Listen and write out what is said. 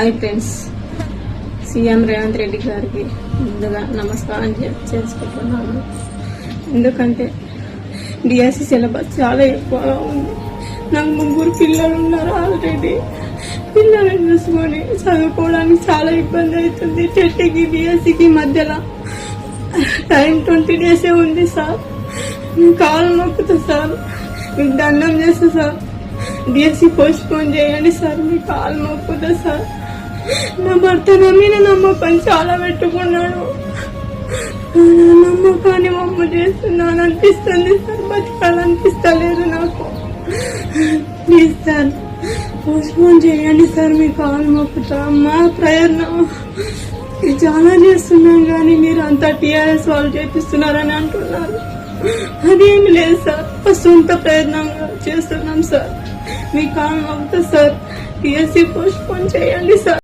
Hi friends, CM Revanth Reddy గారికి ముందుగా నమస్కారం చేసుకుంటున్నాను. ఎందుకంటే డిఎస్సి సిలబస్ చాలా ఎక్కువగా ఉంది. నాకు 3 పిల్లలు ఉన్నారు. ఆల్రెడీ పిల్లలను చూసుకొని చదువుకోవడానికి చాలా ఇబ్బంది అవుతుంది. టెట్కి డిఎస్సికి మధ్యలో టైం 20 days ఉంది సార్. కాలు మొక్కుతా సార్, మీకు దండం చేస్తా సార్. డిఎస్సి పోస్ట్ పోన్ చేయండి సార్, మీ కాలు మొక్కుతా సార్. నా భర్త నమ్మిన నమ్మకం చాలా పెట్టుకున్నాడు. నమ్మకాన్ని మమ్మ చేస్తున్నాను అనిపిస్తుంది సార్. బతకాలనిపిస్తలేదు నాకు. ప్లీజ్ సార్, పోస్ట్ పోన్ చేయండి సార్, మీ కాలు మొక్కుతా. మా ప్రయత్నం చాలా చేస్తున్నాం కానీ మీరు అంతా టీఆర్ఎస్ వాళ్ళు చేపిస్తున్నారని అంటున్నారు. అదేమి లేదు సార్, సొంత ప్రయత్నంగా చేస్తున్నాం సార్. మీ కాలు మొక్కుతా సార్. టీఎస్సీ పోస్ట్ పోన్ చేయండి సార్.